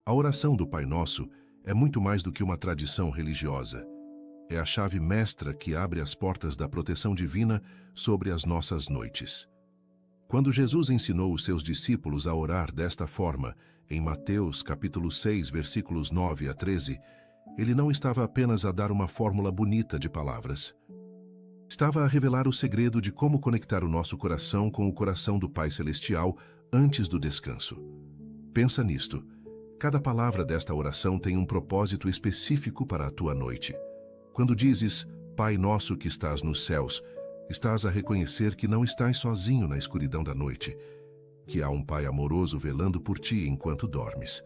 A oração do Pai Nosso é muito mais do que uma tradição religiosa. É a chave mestra que abre as portas da proteção divina sobre as nossas noites. Quando Jesus ensinou os seus discípulos a orar desta forma, em Mateus capítulo 6, versículos 9 a 13, ele não estava apenas a dar uma fórmula bonita de palavras. Estava a revelar o segredo de como conectar o nosso coração com o coração do Pai Celestial antes do descanso. Pensa nisto. Cada palavra desta oração tem um propósito específico para a tua noite. Quando dizes, Pai Nosso que estás nos céus, estás a reconhecer que não estás sozinho na escuridão da noite, que há um Pai amoroso velando por ti enquanto dormes.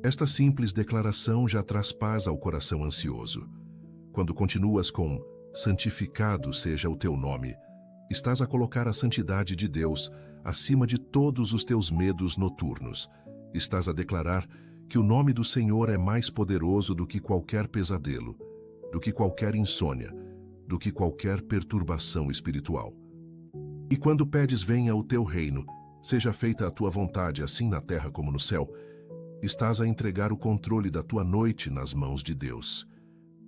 Esta simples declaração já traz paz ao coração ansioso. Quando continuas com santificado seja o teu nome, estás a colocar a santidade de Deus acima de todos os teus medos noturnos. Estás a declarar que o nome do Senhor é mais poderoso do que qualquer pesadelo, do que qualquer insônia, do que qualquer perturbação espiritual. E quando pedes venha o teu reino, seja feita a tua vontade assim na terra como no céu, estás a entregar o controle da tua noite nas mãos de Deus.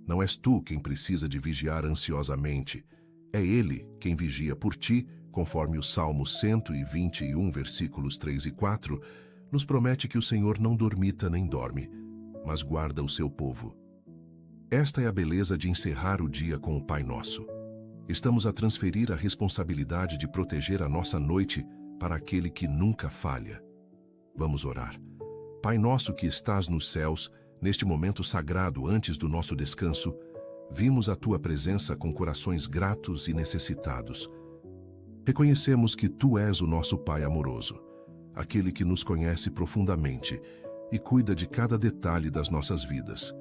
Não és tu quem precisa de vigiar ansiosamente, é Ele quem vigia por ti, conforme o Salmo 121, versículos 3 e 4, nos promete que o Senhor não dormita nem dorme, mas guarda o seu povo. Esta é a beleza de encerrar o dia com o Pai Nosso. Estamos a transferir a responsabilidade de proteger a nossa noite para aquele que nunca falha. Vamos orar. Pai Nosso que estás nos céus, neste momento sagrado antes do nosso descanso, vimos a Tua presença com corações gratos e necessitados. Reconhecemos que Tu és o nosso Pai amoroso, aquele que nos conhece profundamente e cuida de cada detalhe das nossas vidas.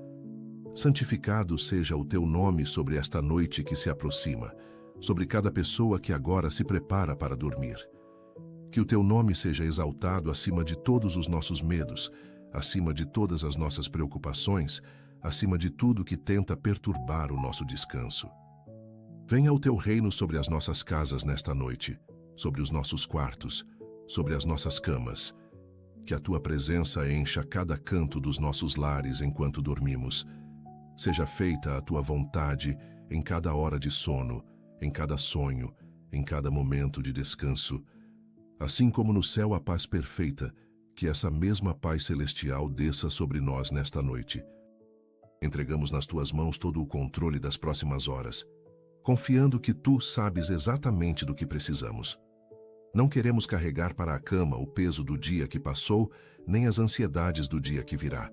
Santificado seja o Teu nome sobre esta noite que se aproxima, sobre cada pessoa que agora se prepara para dormir. Que o Teu nome seja exaltado acima de todos os nossos medos, acima de todas as nossas preocupações, acima de tudo que tenta perturbar o nosso descanso. Venha o Teu reino sobre as nossas casas nesta noite, sobre os nossos quartos, sobre as nossas camas. Que a Tua presença encha cada canto dos nossos lares enquanto dormimos. Seja feita a Tua vontade em cada hora de sono, em cada sonho, em cada momento de descanso. Assim como no céu a paz perfeita, que essa mesma paz celestial desça sobre nós nesta noite. Entregamos nas Tuas mãos todo o controle das próximas horas, confiando que Tu sabes exatamente do que precisamos. Não queremos carregar para a cama o peso do dia que passou, nem as ansiedades do dia que virá.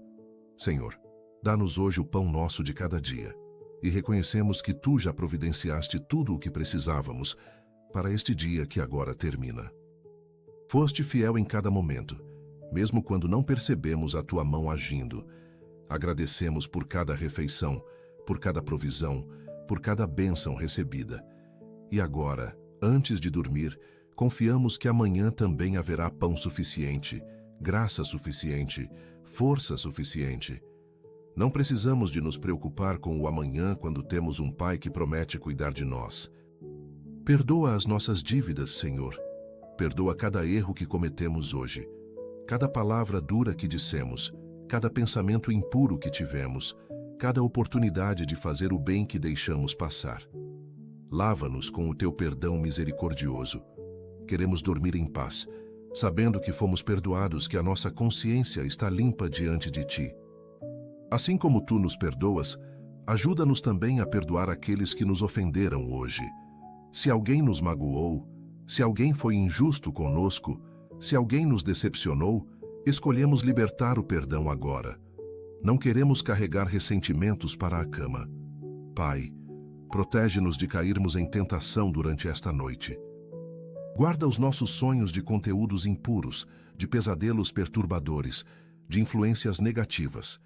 Senhor, dá-nos hoje o pão nosso de cada dia, e reconhecemos que Tu já providenciaste tudo o que precisávamos para este dia que agora termina. Foste fiel em cada momento, mesmo quando não percebemos a Tua mão agindo. Agradecemos por cada refeição, por cada provisão, por cada bênção recebida. E agora, antes de dormir, confiamos que amanhã também haverá pão suficiente, graça suficiente, força suficiente. Não precisamos de nos preocupar com o amanhã quando temos um Pai que promete cuidar de nós. Perdoa as nossas dívidas, Senhor. Perdoa cada erro que cometemos hoje, cada palavra dura que dissemos, cada pensamento impuro que tivemos, cada oportunidade de fazer o bem que deixamos passar. Lava-nos com o Teu perdão misericordioso. Queremos dormir em paz, sabendo que fomos perdoados, que a nossa consciência está limpa diante de Ti. Assim como Tu nos perdoas, ajuda-nos também a perdoar aqueles que nos ofenderam hoje. Se alguém nos magoou, se alguém foi injusto conosco, se alguém nos decepcionou, escolhemos libertar o perdão agora. Não queremos carregar ressentimentos para a cama. Pai, protege-nos de cairmos em tentação durante esta noite. Guarda os nossos sonhos de conteúdos impuros, de pesadelos perturbadores, de influências negativas.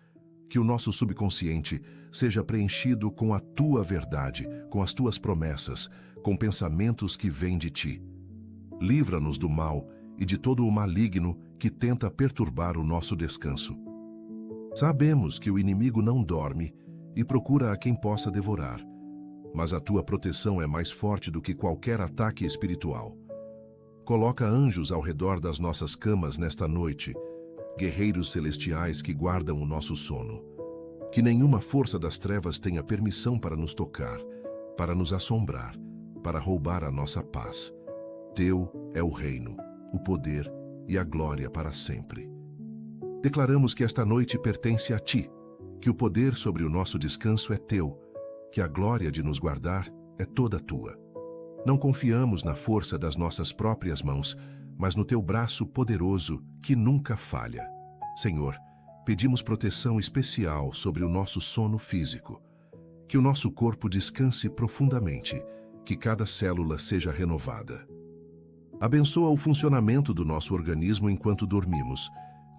Que o nosso subconsciente seja preenchido com a Tua verdade, com as Tuas promessas, com pensamentos que vêm de Ti. Livra-nos do mal e de todo o maligno que tenta perturbar o nosso descanso. Sabemos que o inimigo não dorme e procura a quem possa devorar, mas a Tua proteção é mais forte do que qualquer ataque espiritual. Coloca anjos ao redor das nossas camas nesta noite, guerreiros celestiais que guardam o nosso sono. Que nenhuma força das trevas tenha permissão para nos tocar, para nos assombrar, para roubar a nossa paz. Teu é o reino, o poder e a glória para sempre. Declaramos que esta noite pertence a Ti, que o poder sobre o nosso descanso é Teu, que a glória de nos guardar é toda Tua. Não confiamos na força das nossas próprias mãos, mas no Teu braço poderoso que nunca falha. Senhor, pedimos proteção especial sobre o nosso sono físico. Que o nosso corpo descanse profundamente, que cada célula seja renovada. Abençoa o funcionamento do nosso organismo enquanto dormimos,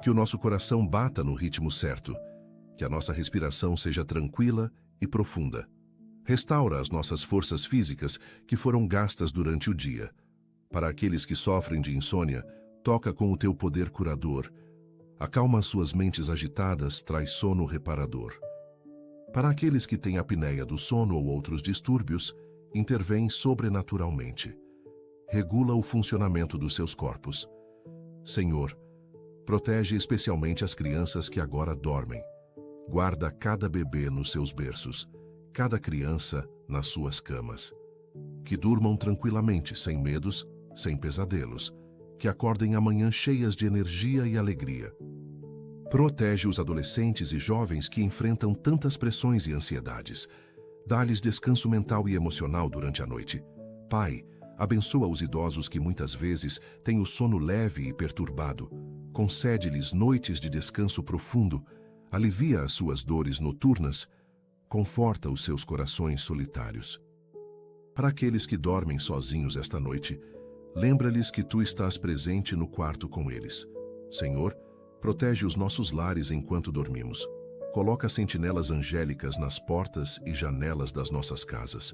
que o nosso coração bata no ritmo certo, que a nossa respiração seja tranquila e profunda. Restaura as nossas forças físicas que foram gastas durante o dia. Para aqueles que sofrem de insônia, toca com o Teu poder curador. Acalma suas mentes agitadas, traz sono reparador. Para aqueles que têm apneia do sono ou outros distúrbios, intervém sobrenaturalmente. Regula o funcionamento dos seus corpos. Senhor, protege especialmente as crianças que agora dormem. Guarda cada bebê nos seus berços, cada criança nas suas camas. Que durmam tranquilamente, sem medos, sem pesadelos. Que acordem amanhã cheias de energia e alegria. Protege os adolescentes e jovens que enfrentam tantas pressões e ansiedades. Dá-lhes descanso mental e emocional durante a noite. Pai, abençoa os idosos que muitas vezes têm o sono leve e perturbado. Concede-lhes noites de descanso profundo. Alivia as suas dores noturnas. Conforta os seus corações solitários. Para aqueles que dormem sozinhos esta noite, lembra-lhes que Tu estás presente no quarto com eles. Senhor, protege os nossos lares enquanto dormimos. Coloca sentinelas angélicas nas portas e janelas das nossas casas.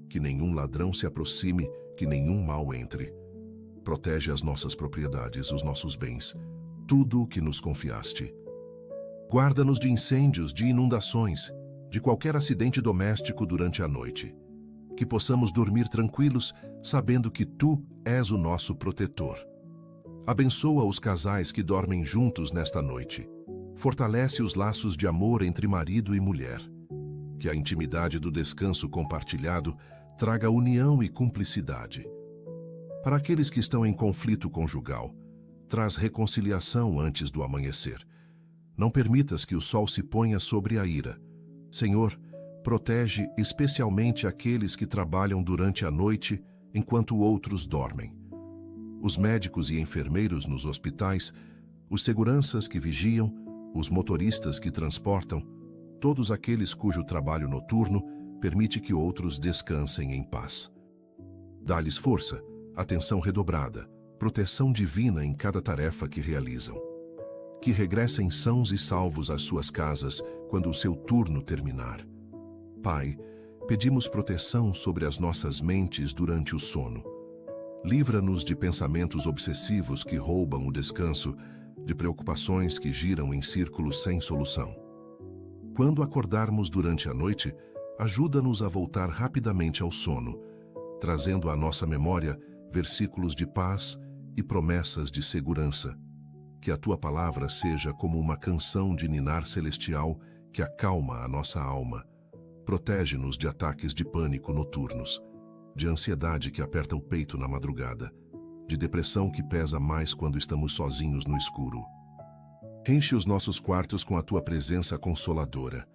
Que nenhum ladrão se aproxime, que nenhum mal entre. Protege as nossas propriedades, os nossos bens, tudo o que nos confiaste. Guarda-nos de incêndios, de inundações, de qualquer acidente doméstico durante a noite. Que possamos dormir tranquilos, sabendo que Tu és o nosso protetor. Abençoa os casais que dormem juntos nesta noite. Fortalece os laços de amor entre marido e mulher. Que a intimidade do descanso compartilhado traga união e cumplicidade. Para aqueles que estão em conflito conjugal, traz reconciliação antes do amanhecer. Não permitas que o sol se ponha sobre a ira. Senhor, protege especialmente aqueles que trabalham durante a noite enquanto outros dormem. Os médicos e enfermeiros nos hospitais, os seguranças que vigiam, os motoristas que transportam, todos aqueles cujo trabalho noturno permite que outros descansem em paz. Dá-lhes força, atenção redobrada, proteção divina em cada tarefa que realizam. Que regressem sãos e salvos às suas casas quando o seu turno terminar. Pai, pedimos proteção sobre as nossas mentes durante o sono. Livra-nos de pensamentos obsessivos que roubam o descanso, de preocupações que giram em círculos sem solução. Quando acordarmos durante a noite, ajuda-nos a voltar rapidamente ao sono, trazendo à nossa memória versículos de paz e promessas de segurança. Que a Tua palavra seja como uma canção de ninar celestial que acalma a nossa alma. Protege-nos de ataques de pânico noturnos, de ansiedade que aperta o peito na madrugada, de depressão que pesa mais quando estamos sozinhos no escuro. Enche os nossos quartos com a Tua presença consoladora.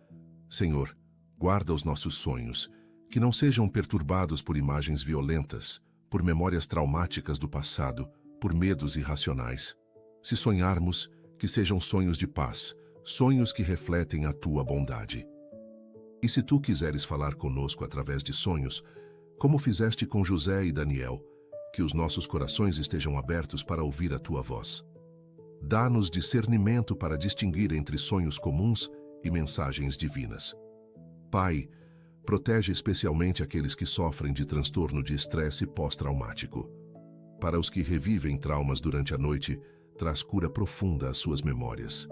Senhor, guarda os nossos sonhos, que não sejam perturbados por imagens violentas, por memórias traumáticas do passado, por medos irracionais. Se sonharmos, que sejam sonhos de paz, sonhos que refletem a Tua bondade. E se Tu quiseres falar conosco através de sonhos, como fizeste com José e Daniel, que os nossos corações estejam abertos para ouvir a Tua voz. Dá-nos discernimento para distinguir entre sonhos comuns e mensagens divinas. Pai, protege especialmente aqueles que sofrem de transtorno de estresse pós-traumático. Para os que revivem traumas durante a noite, traz cura profunda às suas memórias.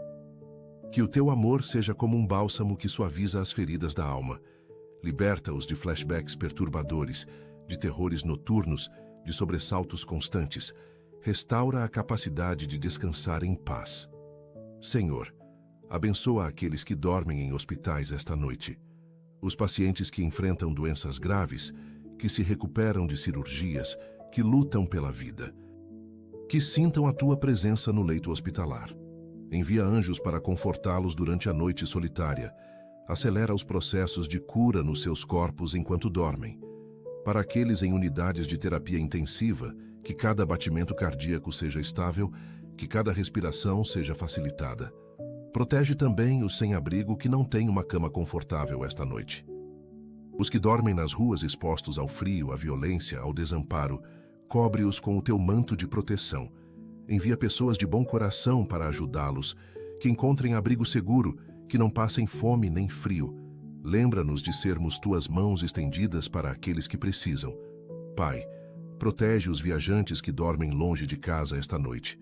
Que o Teu amor seja como um bálsamo que suaviza as feridas da alma. Liberta-os de flashbacks perturbadores, de terrores noturnos, de sobressaltos constantes. Restaura a capacidade de descansar em paz. Senhor, abençoa aqueles que dormem em hospitais esta noite, os pacientes que enfrentam doenças graves, que se recuperam de cirurgias, que lutam pela vida. Que sintam a tua presença no leito hospitalar. Envia anjos para confortá-los durante a noite solitária. Acelera os processos de cura nos seus corpos enquanto dormem. Para aqueles em unidades de terapia intensiva, que cada batimento cardíaco seja estável, que cada respiração seja facilitada. Protege também os sem-abrigo que não têm uma cama confortável esta noite. Os que dormem nas ruas expostos ao frio, à violência, ao desamparo, cobre-os com o teu manto de proteção. Envia pessoas de bom coração para ajudá-los, que encontrem abrigo seguro, que não passem fome nem frio. Lembra-nos de sermos tuas mãos estendidas para aqueles que precisam. Pai, protege os viajantes que dormem longe de casa esta noite.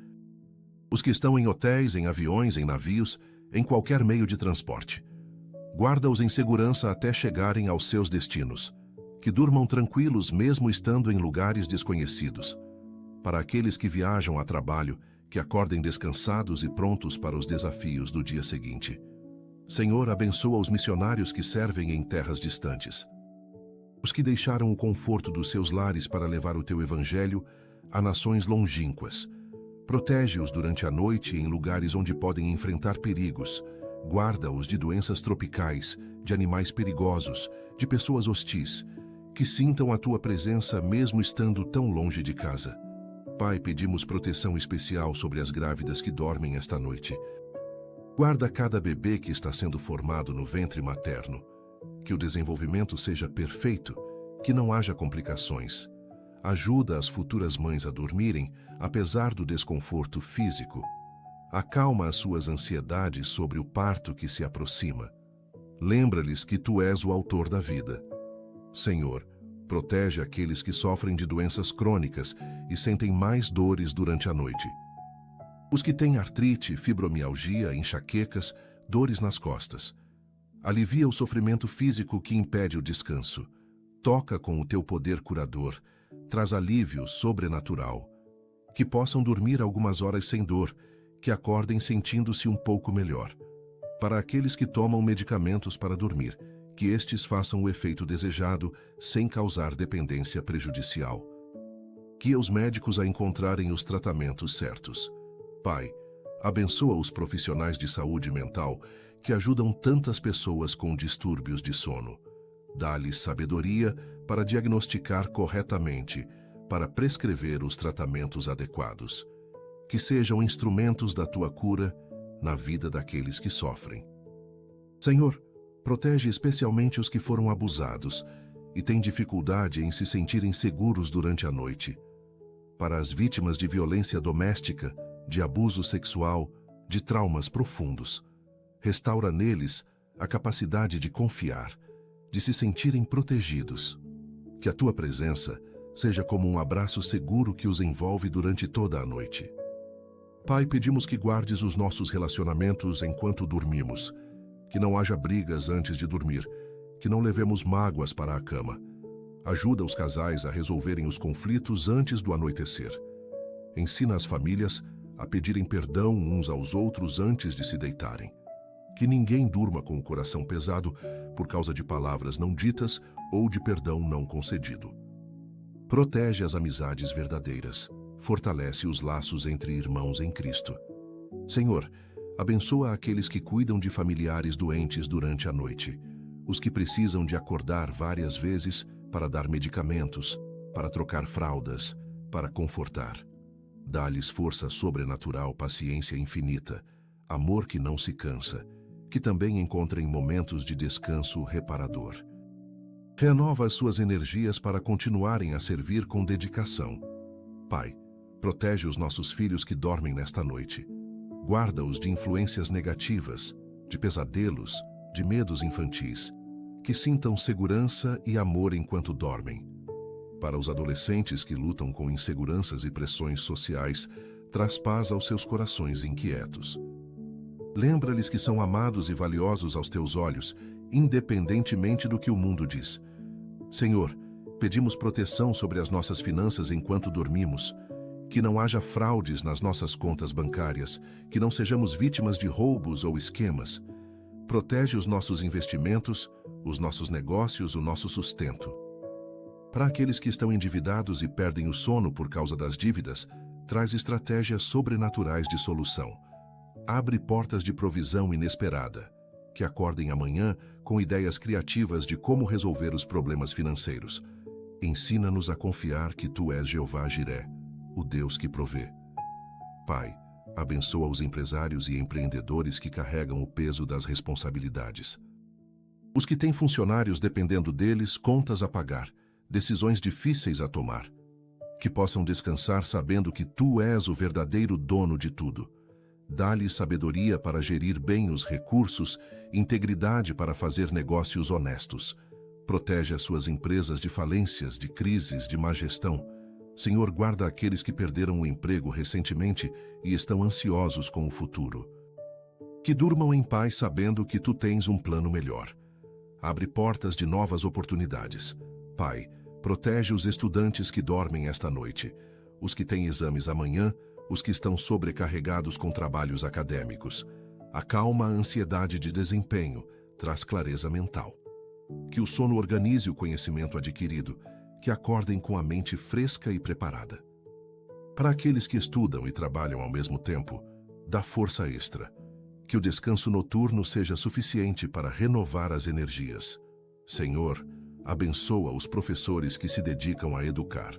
Os que estão em hotéis, em aviões, em navios, em qualquer meio de transporte. Guarda-os em segurança até chegarem aos seus destinos. Que durmam tranquilos mesmo estando em lugares desconhecidos. Para aqueles que viajam a trabalho, que acordem descansados e prontos para os desafios do dia seguinte. Senhor, abençoa os missionários que servem em terras distantes. Os que deixaram o conforto dos seus lares para levar o teu evangelho a nações longínquas. Protege-os durante a noite em lugares onde podem enfrentar perigos. Guarda-os de doenças tropicais, de animais perigosos, de pessoas hostis, que sintam a tua presença mesmo estando tão longe de casa. Pai, pedimos proteção especial sobre as grávidas que dormem esta noite. Guarda cada bebê que está sendo formado no ventre materno. Que o desenvolvimento seja perfeito, que não haja complicações. Ajuda as futuras mães a dormirem, apesar do desconforto físico. Acalma as suas ansiedades sobre o parto que se aproxima. Lembra-lhes que tu és o autor da vida. Senhor, protege aqueles que sofrem de doenças crônicas e sentem mais dores durante a noite. Os que têm artrite, fibromialgia, enxaquecas, dores nas costas. Alivia o sofrimento físico que impede o descanso. Toca com o teu poder curador. Traz alívio sobrenatural. Que possam dormir algumas horas sem dor, que acordem sentindo-se um pouco melhor. Para aqueles que tomam medicamentos para dormir, que estes façam o efeito desejado sem causar dependência prejudicial. Guia os médicos a encontrarem os tratamentos certos. Pai, abençoa os profissionais de saúde mental que ajudam tantas pessoas com distúrbios de sono. Dá-lhes sabedoria para diagnosticar corretamente, para prescrever os tratamentos adequados. Que sejam instrumentos da tua cura na vida daqueles que sofrem. Senhor, protege especialmente os que foram abusados e têm dificuldade em se sentirem seguros durante a noite. Para as vítimas de violência doméstica, de abuso sexual, de traumas profundos, restaura neles a capacidade de confiar, de se sentirem protegidos. Que a tua presença seja como um abraço seguro que os envolve durante toda a noite. Pai, pedimos que guardes os nossos relacionamentos enquanto dormimos, que não haja brigas antes de dormir, que não levemos mágoas para a cama. Ajuda os casais a resolverem os conflitos antes do anoitecer. Ensina as famílias a pedirem perdão uns aos outros antes de se deitarem. Que ninguém durma com o coração pesado por causa de palavras não ditas ou de perdão não concedido. Protege as amizades verdadeiras. Fortalece os laços entre irmãos em Cristo. Senhor, abençoa aqueles que cuidam de familiares doentes durante a noite, os que precisam de acordar várias vezes para dar medicamentos, para trocar fraldas, para confortar. Dá-lhes força sobrenatural, paciência infinita, amor que não se cansa, que também encontrem momentos de descanso reparador. Renova as suas energias para continuarem a servir com dedicação. Pai, protege os nossos filhos que dormem nesta noite. Guarda-os de influências negativas, de pesadelos, de medos infantis, que sintam segurança e amor enquanto dormem. Para os adolescentes que lutam com inseguranças e pressões sociais, traz paz aos seus corações inquietos. Lembra-lhes que são amados e valiosos aos teus olhos, independentemente do que o mundo diz. Senhor, pedimos proteção sobre as nossas finanças enquanto dormimos, Que não haja fraudes nas nossas contas bancárias, que não sejamos vítimas de roubos ou esquemas. Protege os nossos investimentos, os nossos negócios, o nosso sustento. Para aqueles que estão endividados e perdem o sono por causa das dívidas, traz estratégias sobrenaturais de solução. Abre portas de provisão inesperada. Que acordem amanhã com ideias criativas de como resolver os problemas financeiros. Ensina-nos a confiar que Tu és Jeová Jiré, o Deus que provê. Pai, abençoa os empresários e empreendedores que carregam o peso das responsabilidades. Os que têm funcionários dependendo deles, contas a pagar, decisões difíceis a tomar. Que possam descansar sabendo que Tu és o verdadeiro dono de tudo. Dá-lhes sabedoria para gerir bem os recursos, integridade para fazer negócios honestos. Protege as suas empresas de falências, de crises, de má gestão. Senhor, guarda aqueles que perderam o emprego recentemente e estão ansiosos com o futuro. Que durmam em paz sabendo que Tu tens um plano melhor. Abre portas de novas oportunidades. Pai, protege os estudantes que dormem esta noite, os que têm exames amanhã, os que estão sobrecarregados com trabalhos acadêmicos. Acalma a ansiedade de desempenho, traz clareza mental. Que o sono organize o conhecimento adquirido, que acordem com a mente fresca e preparada. Para aqueles que estudam e trabalham ao mesmo tempo, dá força extra. Que o descanso noturno seja suficiente para renovar as energias. Senhor, abençoa os professores que se dedicam a educar.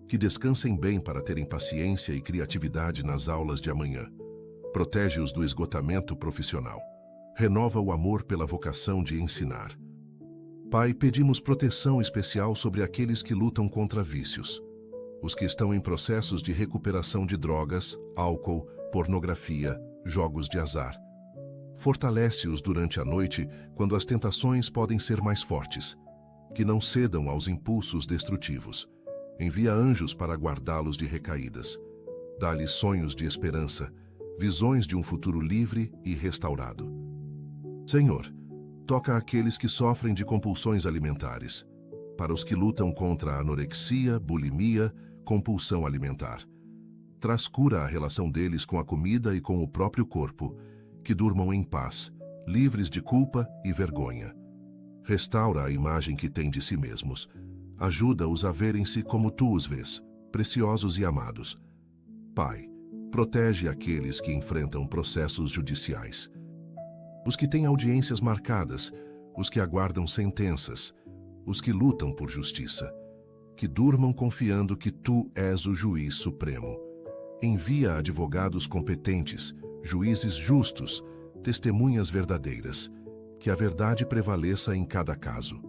Que descansem bem para terem paciência e criatividade nas aulas de amanhã. Protege-os do esgotamento profissional. Renova o amor pela vocação de ensinar. Pai, pedimos proteção especial sobre aqueles que lutam contra vícios. Os que estão em processos de recuperação de drogas, álcool, pornografia, jogos de azar. Fortalece-os durante a noite, quando as tentações podem ser mais fortes. Que não cedam aos impulsos destrutivos. Envia anjos para guardá-los de recaídas. Dá-lhes sonhos de esperança, visões de um futuro livre e restaurado. Senhor, toca aqueles que sofrem de compulsões alimentares. Para os que lutam contra a anorexia, bulimia, compulsão alimentar. Traz cura à relação deles com a comida e com o próprio corpo. Que durmam em paz, livres de culpa e vergonha. Restaura a imagem que têm de si mesmos. Ajuda-os a verem-se como Tu os vês, preciosos e amados. Pai, protege aqueles que enfrentam processos judiciais. Os que têm audiências marcadas, os que aguardam sentenças, os que lutam por justiça. Que durmam confiando que Tu és o juiz supremo. Envia advogados competentes, juízes justos, testemunhas verdadeiras. Que a verdade prevaleça em cada caso.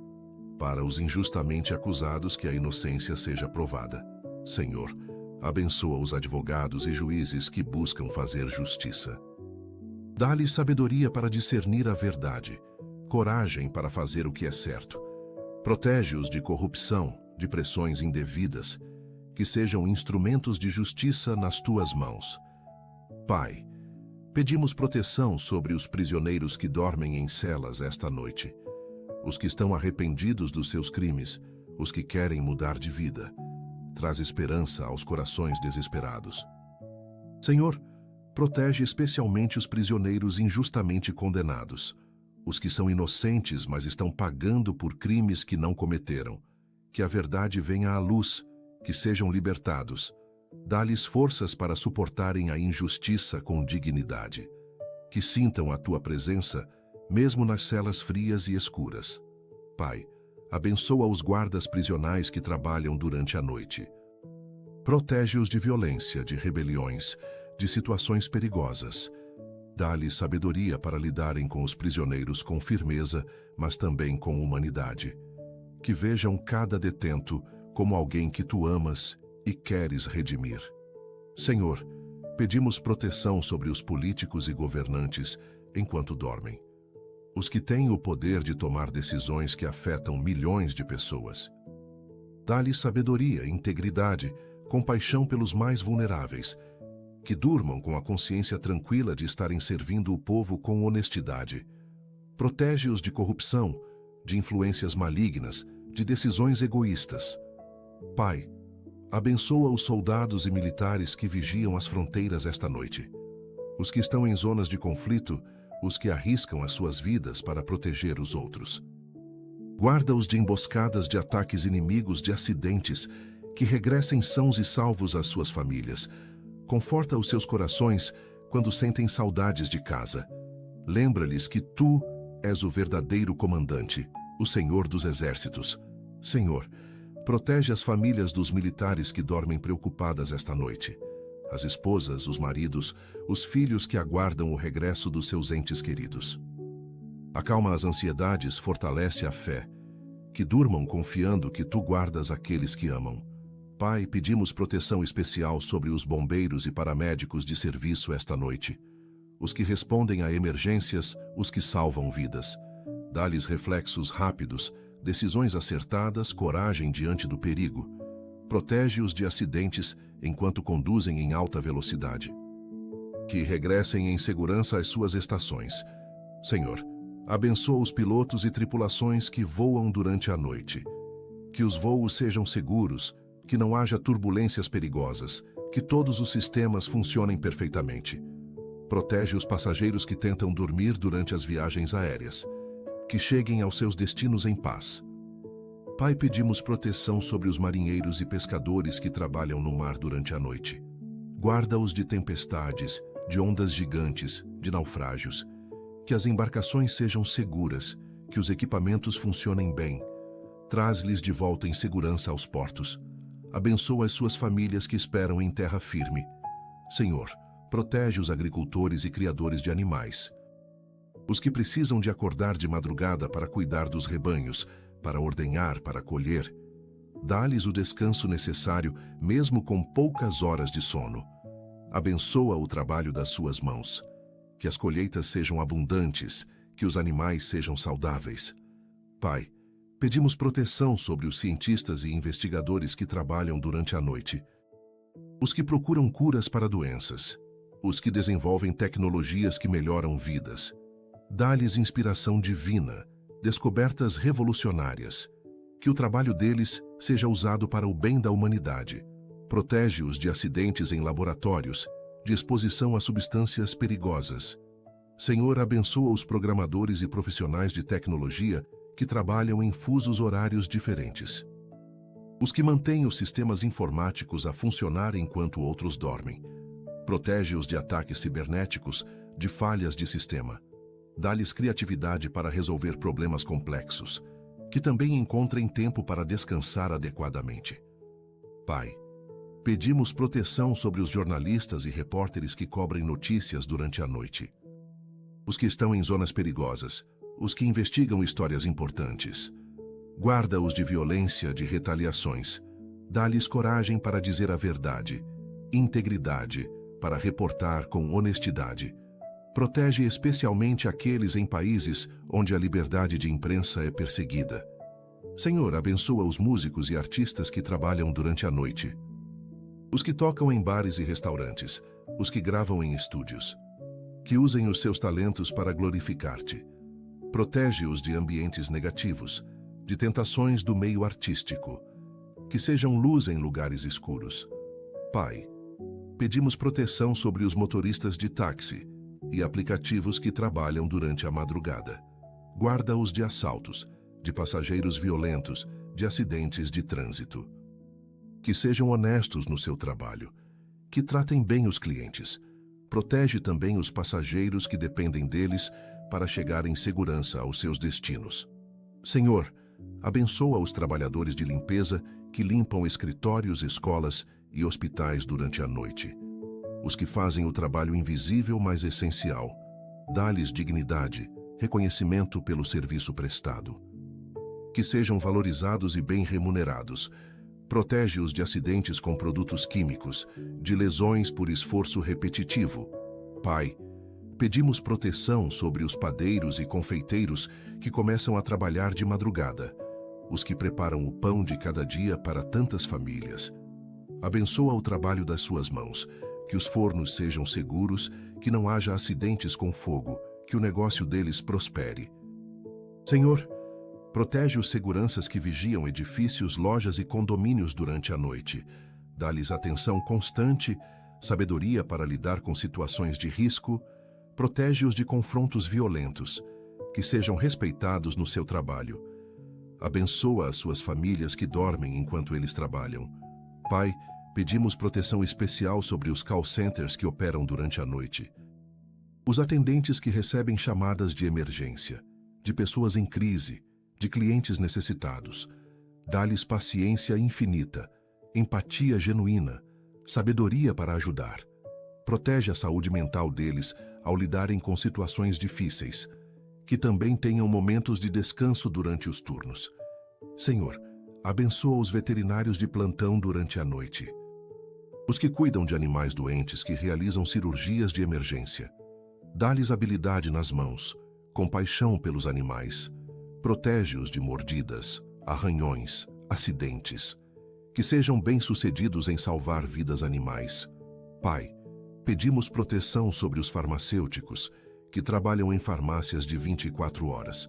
Para os injustamente acusados, que a inocência seja provada. Senhor, abençoa os advogados e juízes que buscam fazer justiça. Dá-lhes sabedoria para discernir a verdade, coragem para fazer o que é certo. Protege-os de corrupção, de pressões indevidas, que sejam instrumentos de justiça nas Tuas mãos. Pai, pedimos proteção sobre os prisioneiros que dormem em celas esta noite. Os que estão arrependidos dos seus crimes, os que querem mudar de vida. Traz esperança aos corações desesperados. Senhor, protege especialmente os prisioneiros injustamente condenados, os que são inocentes, mas estão pagando por crimes que não cometeram. Que a verdade venha à luz, que sejam libertados. Dá-lhes forças para suportarem a injustiça com dignidade. Que sintam a Tua presença, mesmo nas celas frias e escuras. Pai, abençoa os guardas prisionais que trabalham durante a noite. Protege-os de violência, de rebeliões, de situações perigosas. Dá-lhes sabedoria para lidarem com os prisioneiros com firmeza, mas também com humanidade. Que vejam cada detento como alguém que Tu amas e queres redimir. Senhor, pedimos proteção sobre os políticos e governantes enquanto dormem. Os que têm o poder de tomar decisões que afetam milhões de pessoas. Dá-lhes sabedoria, integridade, compaixão pelos mais vulneráveis. Que durmam com a consciência tranquila de estarem servindo o povo com honestidade. Protege-os de corrupção, de influências malignas, de decisões egoístas. Pai, Abençoa os soldados e militares que vigiam as fronteiras esta noite. Os que estão em zonas de conflito, os que arriscam as suas vidas para proteger os outros. Guarda-os de emboscadas, de ataques inimigos, de acidentes, que regressem sãos e salvos às suas famílias. Conforta os seus corações quando sentem saudades de casa. Lembra-lhes que tu és o verdadeiro comandante, o Senhor dos exércitos. Senhor, protege as famílias dos militares que dormem preocupadas esta noite. As esposas, os maridos, os filhos que aguardam o regresso dos seus entes queridos. Acalma as ansiedades, fortalece a fé. Que durmam confiando que tu guardas aqueles que amam. Pai, pedimos proteção especial sobre os bombeiros e paramédicos de serviço esta noite. Os que respondem a emergências, os que salvam vidas. Dá-lhes reflexos rápidos, decisões acertadas, coragem diante do perigo. Protege-os de acidentes enquanto conduzem em alta velocidade. Que regressem em segurança às suas estações. Senhor, abençoa os pilotos e tripulações que voam durante a noite. Que os voos sejam seguros, que não haja turbulências perigosas, que todos os sistemas funcionem perfeitamente. Protege os passageiros que tentam dormir durante as viagens aéreas. Que cheguem aos seus destinos em paz. Pai, pedimos proteção sobre os marinheiros e pescadores que trabalham no mar durante a noite. Guarda-os de tempestades, de ondas gigantes, de naufrágios. Que as embarcações sejam seguras, que os equipamentos funcionem bem. Traz-lhes de volta em segurança aos portos. Abençoa as suas famílias que esperam em terra firme. Senhor, protege os agricultores e criadores de animais. Os que precisam de acordar de madrugada para cuidar dos rebanhos, para ordenhar, para colher. Dá-lhes o descanso necessário, mesmo com poucas horas de sono. Abençoa o trabalho das suas mãos. Que as colheitas sejam abundantes, que os animais sejam saudáveis. Pai, pedimos proteção sobre os cientistas e investigadores que trabalham durante a noite. Os que procuram curas para doenças. Os que desenvolvem tecnologias que melhoram vidas. Dá-lhes inspiração divina, descobertas revolucionárias. Que o trabalho deles seja usado para o bem da humanidade. Protege-os de acidentes em laboratórios, de exposição a substâncias perigosas. Senhor, abençoa os programadores e profissionais de tecnologia que trabalham em fusos horários diferentes. Os que mantêm os sistemas informáticos a funcionar enquanto outros dormem. Protege-os de ataques cibernéticos, de falhas de sistema. Dá-lhes criatividade para resolver problemas complexos, que também encontrem tempo para descansar adequadamente. Pai, pedimos proteção sobre os jornalistas e repórteres que cobrem notícias durante a noite. Os que estão em zonas perigosas, os que investigam histórias importantes. Guarda-os de violência, de retaliações. Dá-lhes coragem para dizer a verdade, integridade, para reportar com honestidade. Protege especialmente aqueles em países onde a liberdade de imprensa é perseguida. Senhor, abençoa os músicos e artistas que trabalham durante a noite. Os que tocam em bares e restaurantes, os que gravam em estúdios. Que usem os seus talentos para glorificar-te. Protege-os de ambientes negativos, de tentações do meio artístico. Que sejam luz em lugares escuros. Pai, pedimos proteção sobre os motoristas de táxi e aplicativos que trabalham durante a madrugada. Guarda-os de assaltos, de passageiros violentos, de acidentes de trânsito. Que sejam honestos no seu trabalho, que tratem bem os clientes. Protege também os passageiros que dependem deles para chegar em segurança aos seus destinos. Senhor, abençoa os trabalhadores de limpeza que limpam escritórios, escolas e hospitais durante a noite. Os que fazem o trabalho invisível, mas essencial. Dá-lhes dignidade, reconhecimento pelo serviço prestado. Que sejam valorizados e bem remunerados. Protege-os de acidentes com produtos químicos, de lesões por esforço repetitivo. Pai, pedimos proteção sobre os padeiros e confeiteiros que começam a trabalhar de madrugada, os que preparam o pão de cada dia para tantas famílias. Abençoa o trabalho das suas mãos, que os fornos sejam seguros, que não haja acidentes com fogo, que o negócio deles prospere. Senhor, protege os seguranças que vigiam edifícios, lojas e condomínios durante a noite. Dá-lhes atenção constante, sabedoria para lidar com situações de risco, protege-os de confrontos violentos, que sejam respeitados no seu trabalho. Abençoa as suas famílias que dormem enquanto eles trabalham. Pai, pedimos proteção especial sobre os call centers que operam durante a noite. Os atendentes que recebem chamadas de emergência, de pessoas em crise, de clientes necessitados. Dá-lhes paciência infinita, empatia genuína, sabedoria para ajudar. Protege a saúde mental deles ao lidarem com situações difíceis, que também tenham momentos de descanso durante os turnos. Senhor, abençoa os veterinários de plantão durante a noite. Os que cuidam de animais doentes que realizam cirurgias de emergência. Dá-lhes habilidade nas mãos, compaixão pelos animais. Protege-os de mordidas, arranhões, acidentes. Que sejam bem-sucedidos em salvar vidas animais. Pai, pedimos proteção sobre os farmacêuticos, que trabalham em farmácias de 24 horas.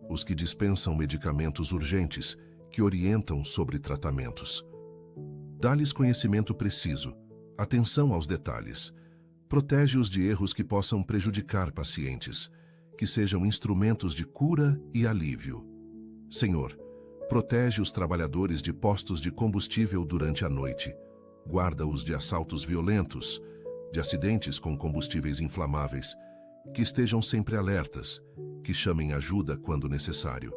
Os que dispensam medicamentos urgentes, que orientam sobre tratamentos. Dá-lhes conhecimento preciso, atenção aos detalhes. Protege-os de erros que possam prejudicar pacientes, que sejam instrumentos de cura e alívio. Senhor, protege os trabalhadores de postos de combustível durante a noite. Guarda-os de assaltos violentos, de acidentes com combustíveis inflamáveis, que estejam sempre alertas, que chamem ajuda quando necessário.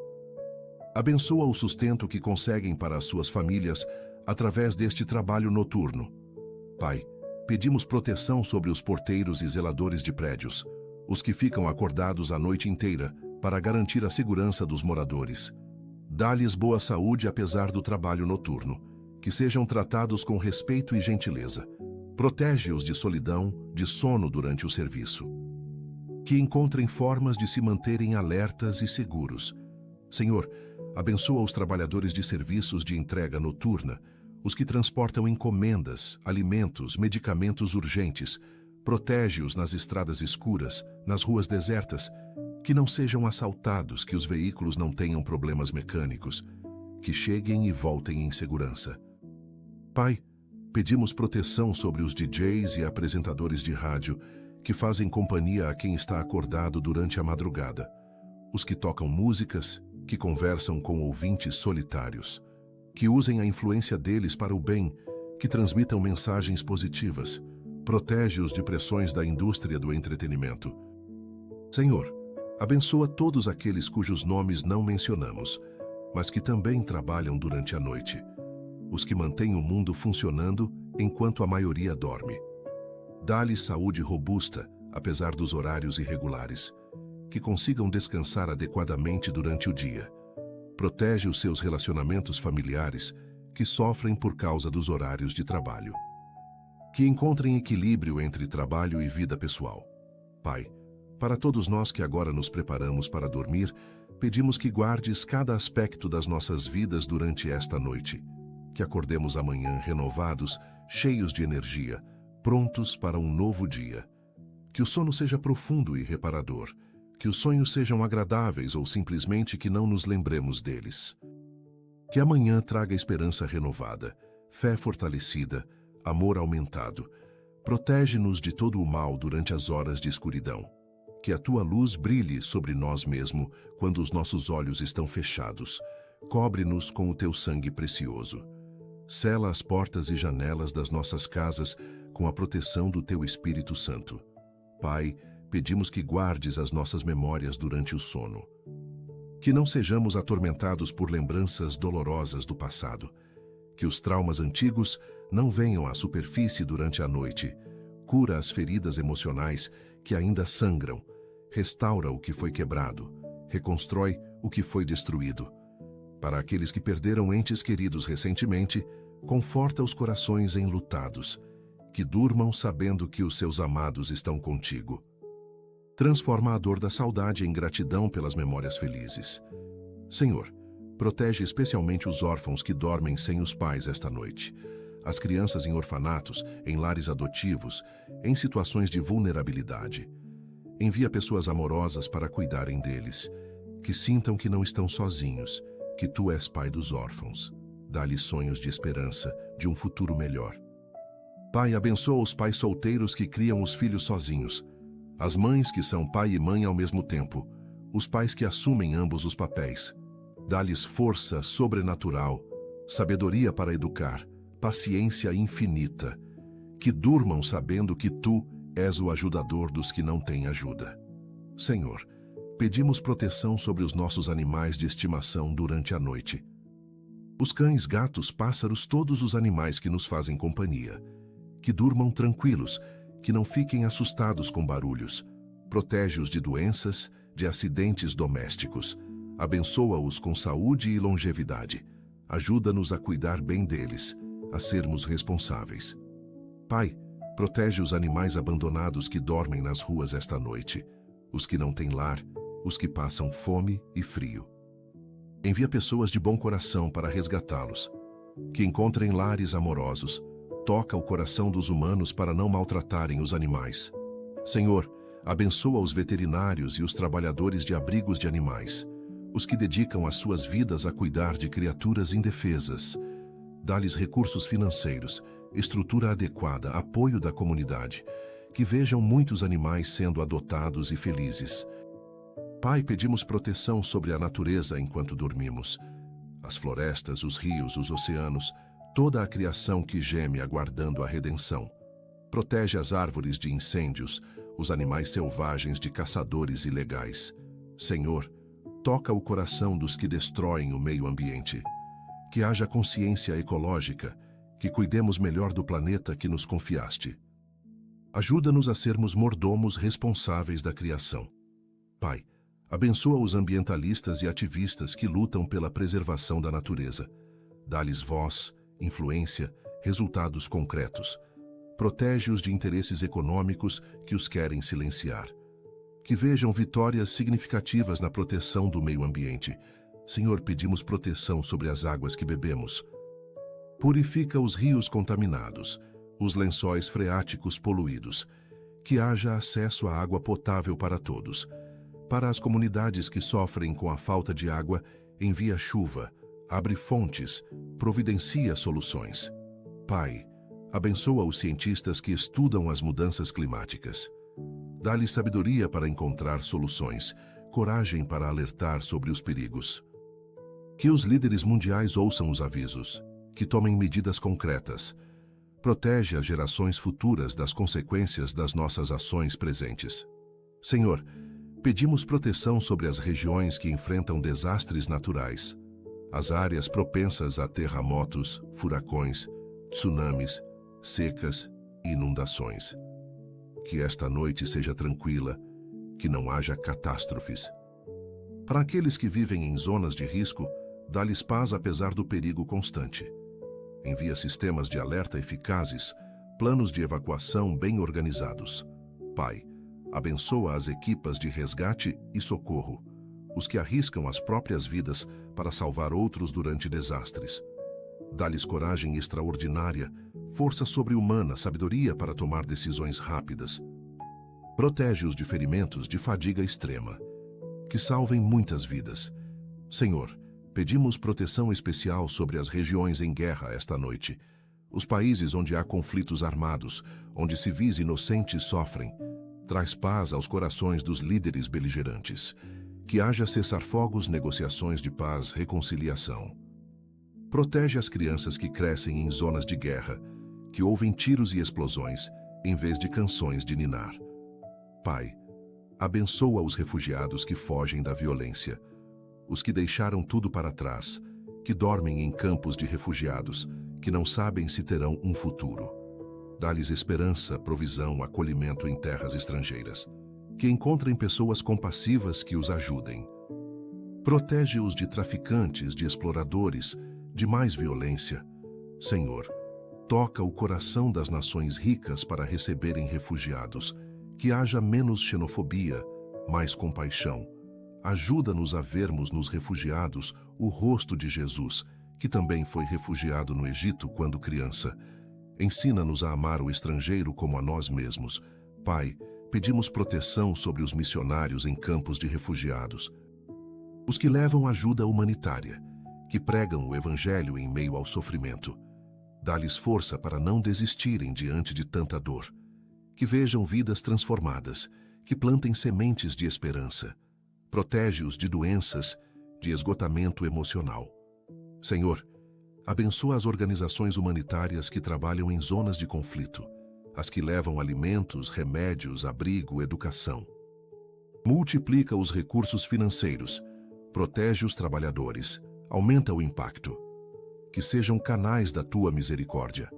Abençoa o sustento que conseguem para as suas famílias através deste trabalho noturno. Pai, pedimos proteção sobre os porteiros e zeladores de prédios, os que ficam acordados a noite inteira para garantir a segurança dos moradores. Dá-lhes boa saúde apesar do trabalho noturno, que sejam tratados com respeito e gentileza. Protege-os de solidão, de sono durante o serviço. Que encontrem formas de se manterem alertas e seguros. Senhor, abençoa os trabalhadores de serviços de entrega noturna, os que transportam encomendas, alimentos, medicamentos urgentes. Protege-os nas estradas escuras, nas ruas desertas, que não sejam assaltados, que os veículos não tenham problemas mecânicos, que cheguem e voltem em segurança. Pai, pedimos proteção sobre os DJs e apresentadores de rádio que fazem companhia a quem está acordado durante a madrugada, os que tocam músicas, que conversam com ouvintes solitários, que usem a influência deles para o bem, que transmitam mensagens positivas. Protege-os de pressões da indústria do entretenimento. Senhor, abençoa todos aqueles cujos nomes não mencionamos, mas que também trabalham durante a noite, os que mantêm o mundo funcionando enquanto a maioria dorme. Dá-lhes saúde robusta, apesar dos horários irregulares, que consigam descansar adequadamente durante o dia. Protege os seus relacionamentos familiares, que sofrem por causa dos horários de trabalho. Que encontrem equilíbrio entre trabalho e vida pessoal. Pai, para todos nós que agora nos preparamos para dormir, pedimos que guardes cada aspecto das nossas vidas durante esta noite, que acordemos amanhã renovados, cheios de energia, prontos para um novo dia. Que o sono seja profundo e reparador, que os sonhos sejam agradáveis ou simplesmente que não nos lembremos deles. Que amanhã traga esperança renovada, fé fortalecida, amor aumentado. Protege-nos de todo o mal durante as horas de escuridão. Que a tua luz brilhe sobre nós mesmos quando os nossos olhos estão fechados. Cobre-nos com o teu sangue precioso. Sela as portas e janelas das nossas casas com a proteção do teu Espírito Santo. Pai, pedimos que guardes as nossas memórias durante o sono. Que não sejamos atormentados por lembranças dolorosas do passado. Que os traumas antigos não venham à superfície durante a noite. Cura as feridas emocionais que ainda sangram. Restaura o que foi quebrado. Reconstrói o que foi destruído. Para aqueles que perderam entes queridos recentemente, conforta os corações enlutados. Que durmam sabendo que os seus amados estão contigo. Transforma a dor da saudade em gratidão pelas memórias felizes. Senhor, protege especialmente os órfãos que dormem sem os pais esta noite. As crianças em orfanatos, em lares adotivos, em situações de vulnerabilidade. Envia pessoas amorosas para cuidarem deles, que sintam que não estão sozinhos, que tu és pai dos órfãos. Dá-lhes sonhos de esperança, de um futuro melhor. Pai, abençoa os pais solteiros que criam os filhos sozinhos, as mães que são pai e mãe ao mesmo tempo, os pais que assumem ambos os papéis. Dá-lhes força sobrenatural, sabedoria para educar, paciência infinita, que durmam sabendo que Tu és o ajudador dos que não têm ajuda. Senhor, pedimos proteção sobre os nossos animais de estimação durante a noite. Os cães, gatos, pássaros, todos os animais que nos fazem companhia. Que durmam tranquilos, que não fiquem assustados com barulhos. Protege-os de doenças, de acidentes domésticos. Abençoa-os com saúde e longevidade. Ajuda-nos a cuidar bem deles, a sermos responsáveis. Pai, protege os animais abandonados que dormem nas ruas esta noite, os que não têm lar, os que passam fome e frio. Envia pessoas de bom coração para resgatá-los, que encontrem lares amorosos. Toca o coração dos humanos para não maltratarem os animais. Senhor, abençoa os veterinários e os trabalhadores de abrigos de animais, os que dedicam as suas vidas a cuidar de criaturas indefesas. Dá-lhes recursos financeiros, estrutura adequada, apoio da comunidade, que vejam muitos animais sendo adotados e felizes. Pai, pedimos proteção sobre a natureza enquanto dormimos. As florestas, os rios, os oceanos, toda a criação que geme aguardando a redenção. Protege as árvores de incêndios, os animais selvagens de caçadores ilegais. Senhor, toca o coração dos que destroem o meio ambiente. Que haja consciência ecológica, que cuidemos melhor do planeta que nos confiaste. Ajuda-nos a sermos mordomos responsáveis da criação. Pai, abençoa os ambientalistas e ativistas que lutam pela preservação da natureza. Dá-lhes voz, influência, resultados concretos. Protege-os de interesses econômicos que os querem silenciar. Que vejam vitórias significativas na proteção do meio ambiente. Senhor, pedimos proteção sobre as águas que bebemos. Purifica os rios contaminados, os lençóis freáticos poluídos. Que haja acesso à água potável para todos. Para as comunidades que sofrem com a falta de água, envia chuva, abre fontes, providencia soluções. Pai, abençoa os cientistas que estudam as mudanças climáticas. Dá-lhes sabedoria para encontrar soluções, coragem para alertar sobre os perigos. Que os líderes mundiais ouçam os avisos, que tomem medidas concretas. Protege as gerações futuras das consequências das nossas ações presentes. Senhor, pedimos proteção sobre as regiões que enfrentam desastres naturais, as áreas propensas a terremotos, furacões, tsunamis, secas e inundações. Que esta noite seja tranquila, que não haja catástrofes. Para aqueles que vivem em zonas de risco, dá-lhes paz apesar do perigo constante. Envia sistemas de alerta eficazes, planos de evacuação bem organizados. Pai, abençoa as equipas de resgate e socorro, os que arriscam as próprias vidas para salvar outros durante desastres. Dá-lhes coragem extraordinária, força sobre-humana, sabedoria para tomar decisões rápidas. Protege-os de ferimentos de fadiga extrema, que salvem muitas vidas. Senhor, pedimos proteção especial sobre as regiões em guerra esta noite, os países onde há conflitos armados, onde civis inocentes sofrem. Traz paz aos corações dos líderes beligerantes. Que haja cessar-fogos, negociações de paz, reconciliação. Protege as crianças que crescem em zonas de guerra, que ouvem tiros e explosões, em vez de canções de ninar. Pai, abençoa os refugiados que fogem da violência, os que deixaram tudo para trás, que dormem em campos de refugiados, que não sabem se terão um futuro. Dá-lhes esperança, provisão, acolhimento em terras estrangeiras. Que encontrem pessoas compassivas que os ajudem. Protege-os de traficantes, de exploradores, de mais violência. Senhor, toca o coração das nações ricas para receberem refugiados. Que haja menos xenofobia, mais compaixão. Ajuda-nos a vermos nos refugiados o rosto de Jesus, que também foi refugiado no Egito quando criança. Ensina-nos a amar o estrangeiro como a nós mesmos. Pai, pedimos proteção sobre os missionários em campos de refugiados, os que levam ajuda humanitária. que pregam o Evangelho em meio ao sofrimento. Dá-lhes força para não desistirem diante de tanta dor. Que vejam vidas transformadas, que plantem sementes de esperança. Protege-os de doenças, de esgotamento emocional. Senhor, abençoa as organizações humanitárias que trabalham em zonas de conflito, as que levam alimentos, remédios, abrigo, educação. Multiplica os recursos financeiros, protege os trabalhadores, aumenta o impacto. Que sejam canais da tua misericórdia.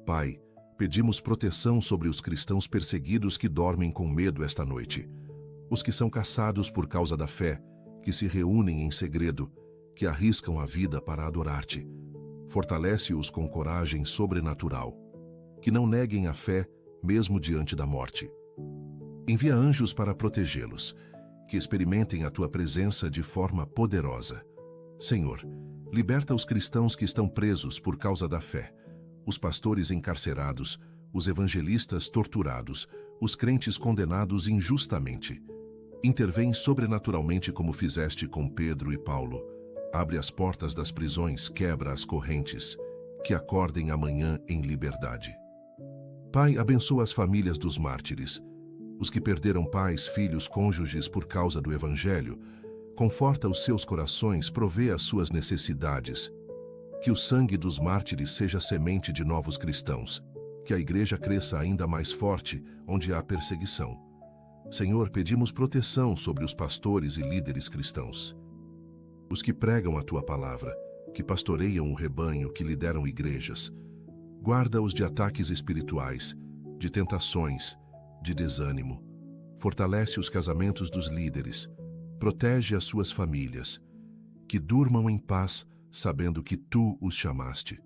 Pai, pedimos proteção sobre os cristãos perseguidos que dormem com medo esta noite, os que são caçados por causa da fé, que se reúnem em segredo, que arriscam a vida para adorar-te. Fortalece-os com coragem sobrenatural, que não neguem a fé mesmo diante da morte. Envia anjos para protegê-los, que experimentem a tua presença de forma poderosa. Senhor, liberta os cristãos que estão presos por causa da fé, os pastores encarcerados, os evangelistas torturados, os crentes condenados injustamente. Intervém sobrenaturalmente como fizeste com Pedro e Paulo. Abre as portas das prisões, quebra as correntes, que acordem amanhã em liberdade. Pai, abençoa as famílias dos mártires, os que perderam pais, filhos, cônjuges por causa do Evangelho. Conforta os seus corações, provê as suas necessidades. Que o sangue dos mártires seja semente de novos cristãos, que a igreja cresça ainda mais forte onde há perseguição. Senhor, pedimos proteção sobre os pastores e líderes cristãos, os que pregam a tua palavra, que pastoreiam o rebanho, que lideram igrejas. Guarda-os de ataques espirituais, de tentações, de desânimo. Fortalece os casamentos dos líderes, protege as suas famílias, que durmam em paz, sabendo que tu os chamaste.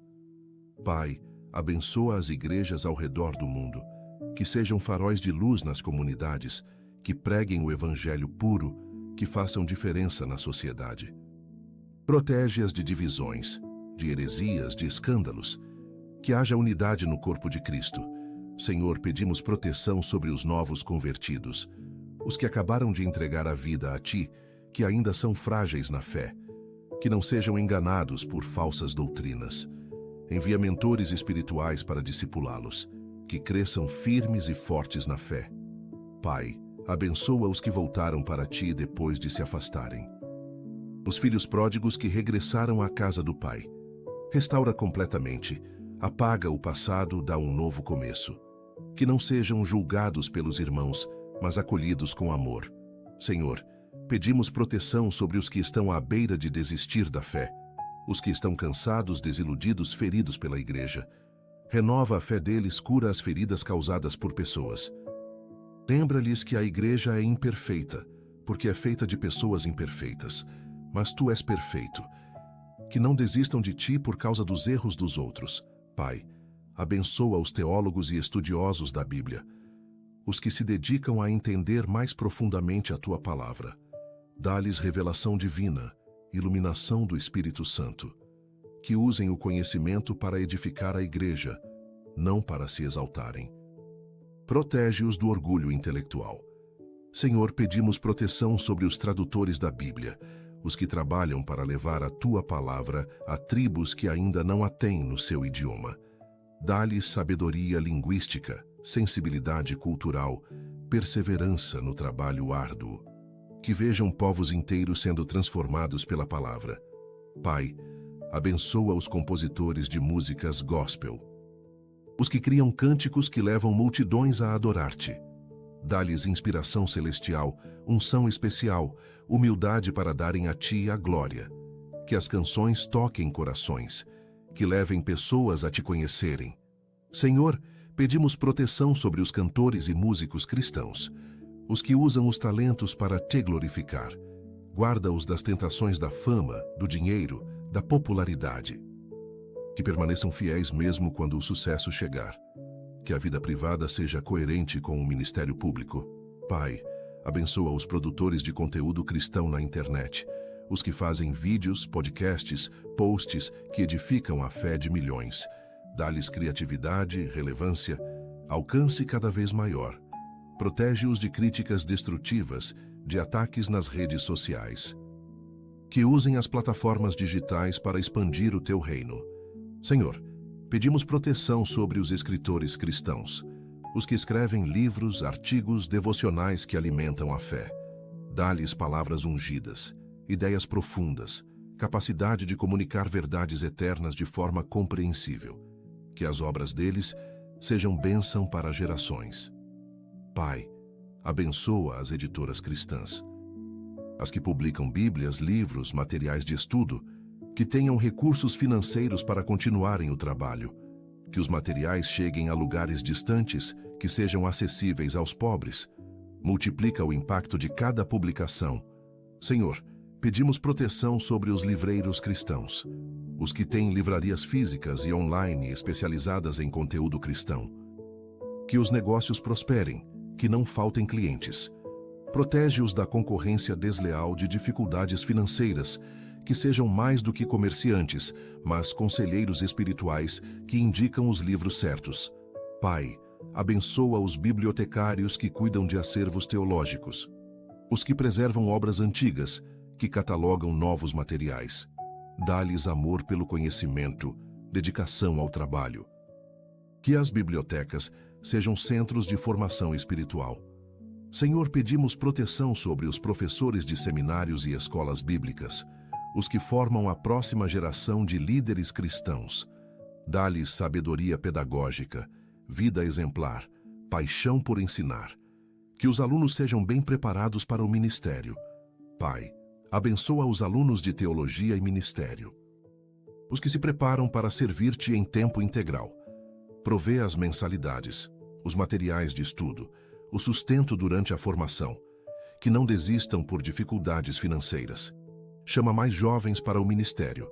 Pai, abençoa as igrejas ao redor do mundo, que sejam faróis de luz nas comunidades, que preguem o evangelho puro, que façam diferença na sociedade. Protege-as de divisões, de heresias, de escândalos, que haja unidade no corpo de Cristo. Senhor, pedimos proteção sobre os novos convertidos, os que acabaram de entregar a vida a ti, que ainda são frágeis na fé, que não sejam enganados por falsas doutrinas. Envia mentores espirituais para discipulá-los, que cresçam firmes e fortes na fé. Pai, abençoa os que voltaram para ti depois de se afastarem. Os filhos pródigos que regressaram à casa do Pai. Restaura completamente, apaga o passado, dá um novo começo. Que não sejam julgados pelos irmãos, mas acolhidos com amor. Senhor, pedimos proteção sobre os que estão à beira de desistir da fé, os que estão cansados, desiludidos, feridos pela igreja. Renova a fé deles, cura as feridas causadas por pessoas. Lembra-lhes que a igreja é imperfeita, porque é feita de pessoas imperfeitas, mas tu és perfeito. Que não desistam de ti por causa dos erros dos outros. Pai, abençoa os teólogos e estudiosos da Bíblia, os que se dedicam a entender mais profundamente a tua palavra. Dá-lhes revelação divina, iluminação do Espírito Santo. Que usem o conhecimento para edificar a igreja, não para se exaltarem. Protege-os do orgulho intelectual. Senhor, pedimos proteção sobre os tradutores da Bíblia, os que trabalham para levar a tua palavra a tribos que ainda não a têm no seu idioma. Dá-lhes sabedoria linguística, sensibilidade cultural, perseverança no trabalho árduo. Que vejam povos inteiros sendo transformados pela palavra. Pai, abençoa os compositores de músicas gospel, os que criam cânticos que levam multidões a adorar-te. Dá-lhes inspiração celestial, unção especial, humildade para darem a ti a glória. Que as canções toquem corações, que levem pessoas a te conhecerem. Senhor, pedimos proteção sobre os cantores e músicos cristãos, os que usam os talentos para te glorificar. Guarda-os das tentações da fama, do dinheiro, da popularidade. Que permaneçam fiéis mesmo quando o sucesso chegar. Que a vida privada seja coerente com o ministério público. Pai, abençoa os produtores de conteúdo cristão na internet, os que fazem vídeos, podcasts, posts que edificam a fé de milhões. Dá-lhes criatividade, relevância, alcance cada vez maior. Protege-os de críticas destrutivas, de ataques nas redes sociais. que usem as plataformas digitais para expandir o teu reino. Senhor, pedimos proteção sobre os escritores cristãos, os que escrevem livros, artigos, devocionais que alimentam a fé. Dá-lhes palavras ungidas, ideias profundas, capacidade de comunicar verdades eternas de forma compreensível. Que as obras deles sejam bênção para gerações. Pai, abençoa as editoras cristãs, as que publicam bíblias, livros, materiais de estudo, que tenham recursos financeiros para continuarem o trabalho, que os materiais cheguem a lugares distantes, que sejam acessíveis aos pobres. Multiplica o impacto de cada publicação. Senhor, pedimos proteção sobre os livreiros cristãos, os que têm livrarias físicas e online especializadas em conteúdo cristão. Que os negócios prosperem, que não faltem clientes. Protege-os da concorrência desleal, de dificuldades financeiras, que sejam mais do que comerciantes, mas conselheiros espirituais que indicam os livros certos. Pai, abençoa os bibliotecários que cuidam de acervos teológicos, os que preservam obras antigas, que catalogam novos materiais. Dá-lhes amor pelo conhecimento, dedicação ao trabalho. Que as bibliotecas sejam centros de formação espiritual. Senhor, pedimos proteção sobre os professores de seminários e escolas bíblicas, os que formam a próxima geração de líderes cristãos. Dá-lhes sabedoria pedagógica, vida exemplar, paixão por ensinar. Que os alunos sejam bem preparados para o ministério. Pai, abençoa os alunos de teologia e ministério, os que se preparam para servir-te em tempo integral. Provê as mensalidades, os materiais de estudo, o sustento durante a formação, que não desistam por dificuldades financeiras. Chama mais jovens para o ministério.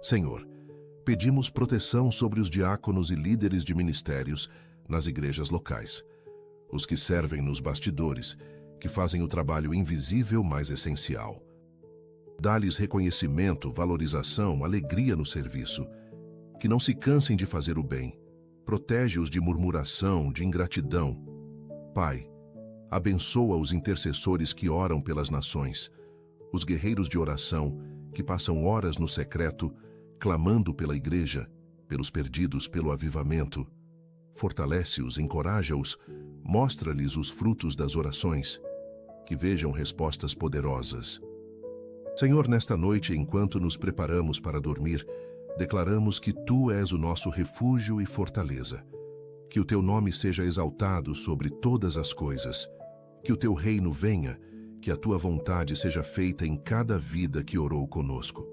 Senhor, pedimos proteção sobre os diáconos e líderes de ministérios nas igrejas locais, os que servem nos bastidores, que fazem o trabalho invisível mais essencial. Dá-lhes reconhecimento, valorização, alegria no serviço, que não se cansem de fazer o bem. Protege-os de murmuração, de ingratidão. Pai, abençoa os intercessores que oram pelas nações, os guerreiros de oração que passam horas no secreto, clamando pela igreja, pelos perdidos, pelo avivamento. Fortalece-os, encoraja-os, mostra-lhes os frutos das orações, que vejam respostas poderosas. Senhor, nesta noite, enquanto nos preparamos para dormir, declaramos que Tu és o nosso refúgio e fortaleza. Que o Teu nome seja exaltado sobre todas as coisas. Que o Teu reino venha, que a Tua vontade seja feita em cada vida que orou conosco.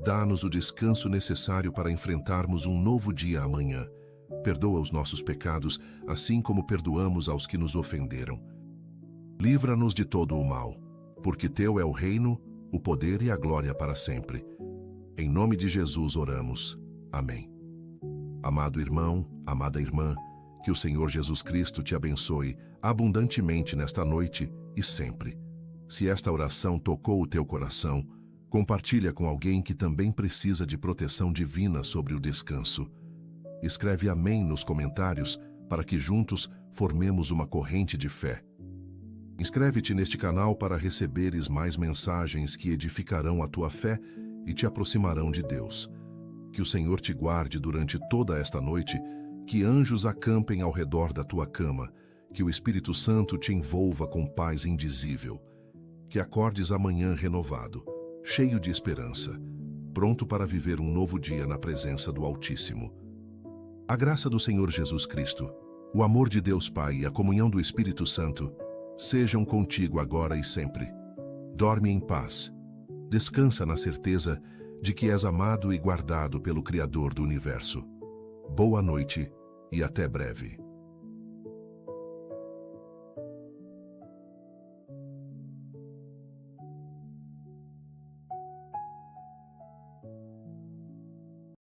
Dá-nos o descanso necessário para enfrentarmos um novo dia amanhã. Perdoa os nossos pecados, assim como perdoamos aos que nos ofenderam. Livra-nos de todo o mal, porque Teu é o reino, o poder e a glória para sempre. Em nome de Jesus oramos. Amém. Amado irmão, amada irmã, que o Senhor Jesus Cristo te abençoe abundantemente nesta noite e sempre. Se esta oração tocou o teu coração, compartilha com alguém que também precisa de proteção divina sobre o descanso. Escreve amém nos comentários para que juntos formemos uma corrente de fé. Inscreve-te neste canal para receberes mais mensagens que edificarão a tua fé e te aproximarão de Deus. Que o Senhor te guarde durante toda esta noite, que anjos acampem ao redor da tua cama, que o Espírito Santo te envolva com paz indizível. Que acordes amanhã renovado, cheio de esperança, pronto para viver um novo dia na presença do Altíssimo. A graça do Senhor Jesus Cristo, o amor de Deus Pai e a comunhão do Espírito Santo sejam contigo agora e sempre. Dorme em paz. Descansa na certeza de que és amado e guardado pelo Criador do Universo. Boa noite e até breve.